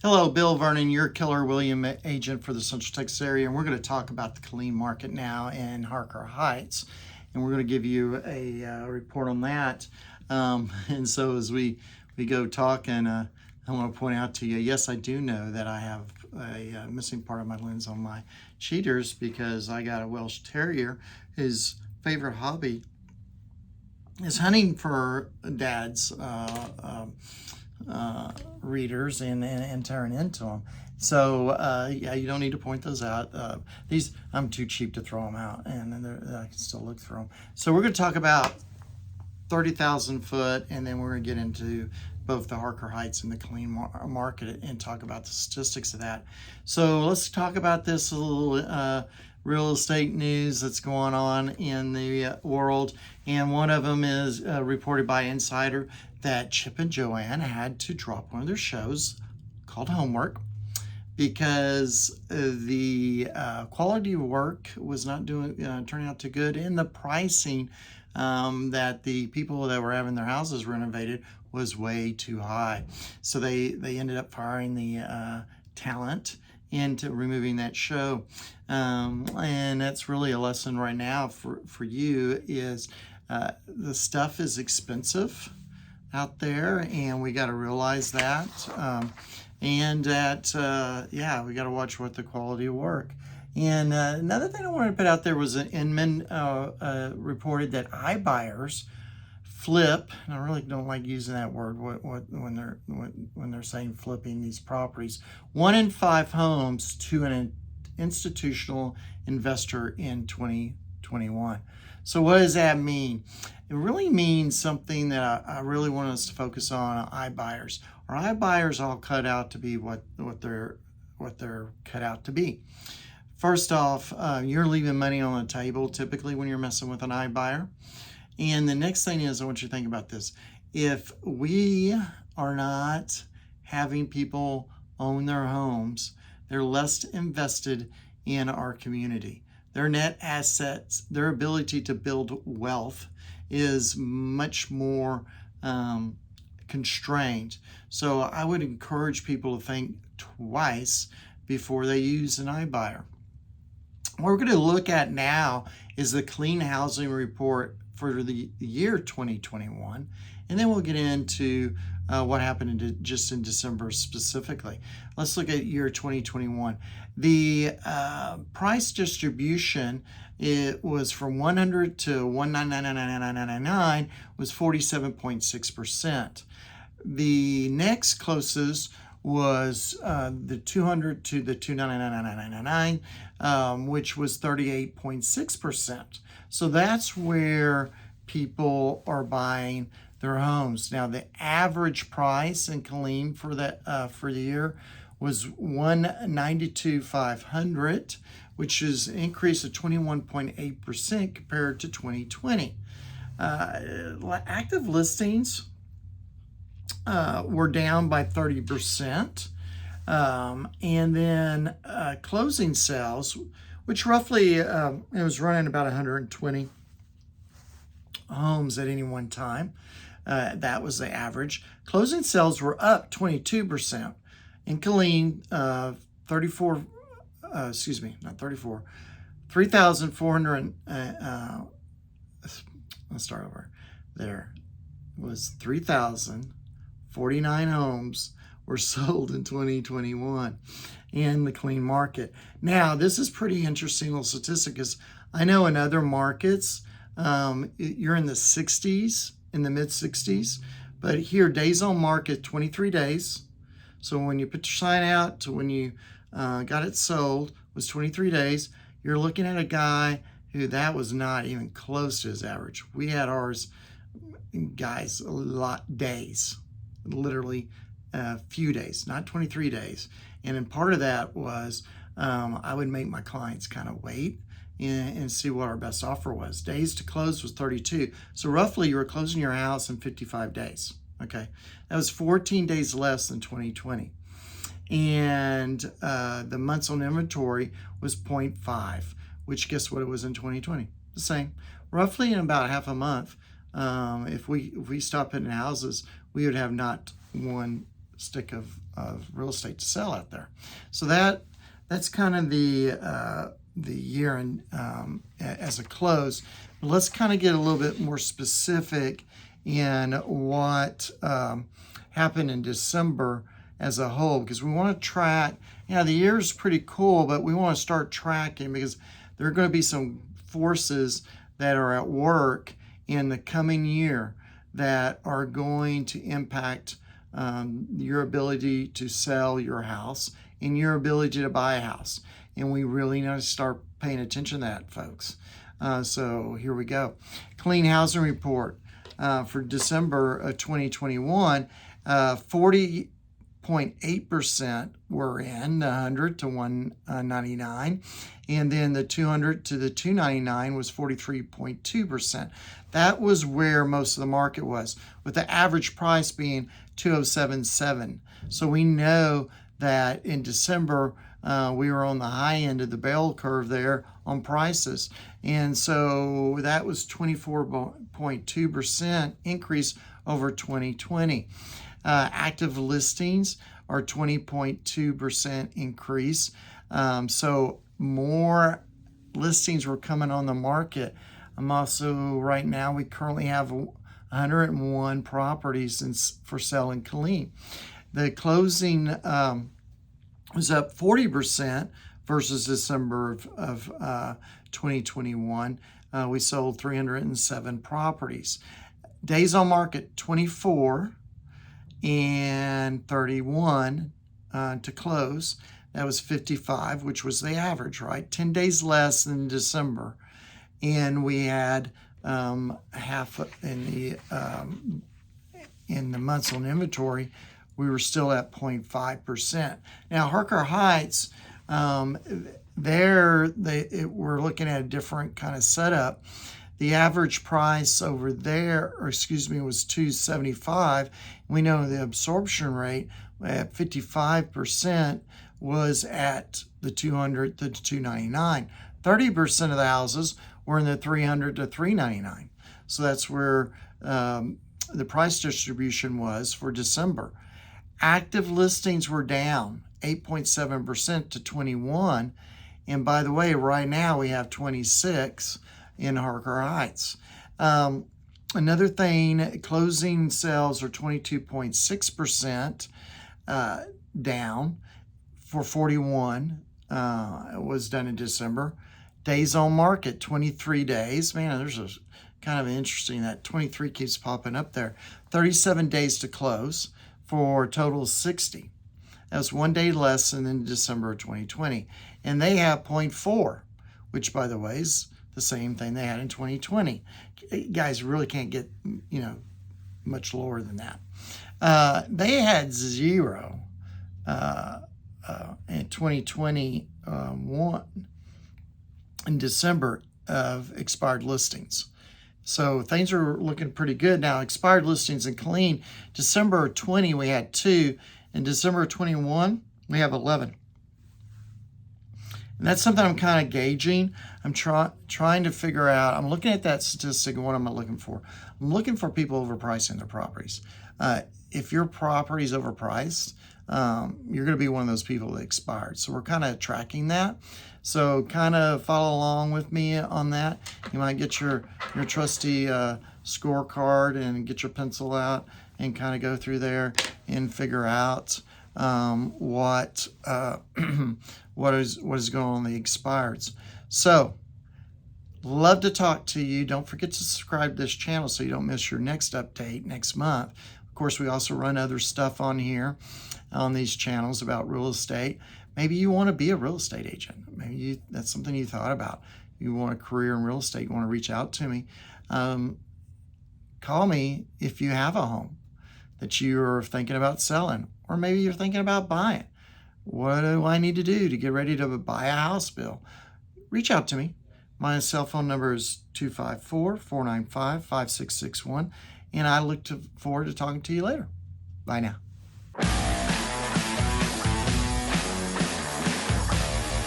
Hello, Bill Vernon, your Keller William agent for the Central Texas area, and we're going to talk about the Killeen market now in Harker Heights, and we're going to give you a report on that. And so as we go talking, I want to point out to you, yes, I do know that I have a missing part of my lens on my cheaters because I got a Welsh Terrier. His favorite hobby is hunting for dads. Readers and turn into them. So yeah, you don't need to point those out. These, I'm too cheap to throw them out, and I can still look through them. So we're going to talk about 30,000 foot, and then we're going to get into both the Harker Heights and the Killeen market and talk about the statistics of that. So let's talk about this little real estate news that's going on in the world. And one of them is reported by Insider that Chip and Joanne had to drop one of their shows called Homework because the quality of work was not turning out too good, and the pricing that the people that were having their houses renovated was way too high. So they ended up firing the talent into removing that show. And that's really a lesson right now for you is the stuff is expensive out there, and we got to realize that. And that, yeah, we got to watch what the quality of work. And another thing I wanted to put out there was an Inman reported that iBuyers flip, and I really don't like using that word when they're saying flipping these properties, 1 in 5 homes to an institutional investor in 2021. So what does that mean? It really means something that I really want us to focus on iBuyers. Are iBuyers all cut out to be what they're cut out to be? First off, you're leaving money on the table typically when you're messing with an iBuyer. And the next thing is, I want you to think about this. If we are not having people own their homes, they're less invested in our community. Their net assets, their ability to build wealth is much more constrained. So I would encourage people to think twice before they use an iBuyer. What we're going to look at now is the Killeen Housing Report for the year 2021, and then we'll get into what happened just in December specifically. Let's look at year 2021. The price distribution, it was from 100 to 1999999 was 47.6%. The next closest was the 200 to the 2999999, which was 38.6%. So that's where people are buying their homes. Now, the average price in Killeen for the year was $192,500, which is an increase of 21.8% compared to 2020. Active listings were down by 30%. And then closing sales, which roughly it was running about 120 homes at any one time. That was the average. Closing sales were up 22%. In Killeen, 3,400, let's start over. There was 3,049 homes were sold in 2021 in the Killeen market. Now, this is pretty interesting little statistic because I know in other markets, you're in the 60s, in the mid 60s, but here days on market, 23 days. So when you put your sign out to when you got it sold was 23 days. You're looking at a guy who that was not even close to his average. We had ours, guys, a lot days, literally a few days, not 23 days. And then part of that was I would make my clients kind of wait and see what our best offer was. Days to close was 32. So roughly you were closing your house in 55 days. Okay, that was 14 days less than 2020. And the months on inventory was 0.5, which guess what it was in 2020? The same. Roughly in about half a month, if we stopped putting houses, we would have not one stick of real estate to sell out there. So that's kind of the year and as a close. Let's kind of get a little bit more specific in what happened in December as a whole, because we want to track. The year's pretty cool, but we want to start tracking because there are going to be some forces that are at work in the coming year that are going to impact your ability to sell your house and your ability to buy a house. And we really need to start paying attention to that, folks. So here we go. Killeen Housing Report for December of 2021, 40.8% were in, 100 to 199. And then the 200 to the 299 was 43.2%. That was where most of the market was, with the average price being 207.7. So we know that in December, we were on the high end of the bell curve there on prices. And so that was 24.2% increase over 2020. Active listings are 20.2% increase. So more listings were coming on the market. I'm also, right now, we currently have 101 properties for sale in Killeen. The closing was up 40% versus December of 2021. We sold 307 properties. Days on market, 24 and 31 to close. That was 55, which was the average, right? 10 days less than December. And we had half in the months on inventory, we were still at 0.5%. Now, Harker Heights, we're looking at a different kind of setup. The average price over there, was $275. We know the absorption rate at 55% was at the 200 to 299. 30% of the houses were in the 300 to 399. So that's where the price distribution was for December. Active listings were down 8.7% to 21. And by the way, right now we have 26 in Harker Heights. Another thing, closing sales are 22.6% down for 41. It was done in December. Days on market, 23 days. Man, there's a kind of interesting that 23 keeps popping up there. 37 days to close for a total of 60. That was 1 day less than in December of 2020. And they have 0.4, which, by the way, is the same thing they had in 2020. Guys really can't get, much lower than that. They had 0 in 2021 in December of expired listings. So things are looking pretty good. Now, expired listings in Killeen, December of 20, we had 2. In December of 21, we have 11. And that's something I'm kind of gauging. I'm trying to figure out. I'm looking at that statistic, and what am I looking for? I'm looking for people overpricing their properties. If your property is overpriced, you're going to be one of those people that expired. So we're kind of tracking that. So kind of follow along with me on that. You might get your trusty scorecard and get your pencil out and kind of go through there and figure out what is going on in the expireds. So, love to talk to you. Don't forget to subscribe to this channel so you don't miss your next update next month. Of course, we also run other stuff on here on these channels about real estate. Maybe you want to be a real estate agent. Maybe that's something you thought about. You want a career in real estate. You want to reach out to me. Call me if you have a home that you're thinking about selling, or maybe you're thinking about buying. What do I need to do to get ready to buy a house, Bill? Reach out to me. My cell phone number is 254-495-5661, and I look forward to talking to you later. Bye now.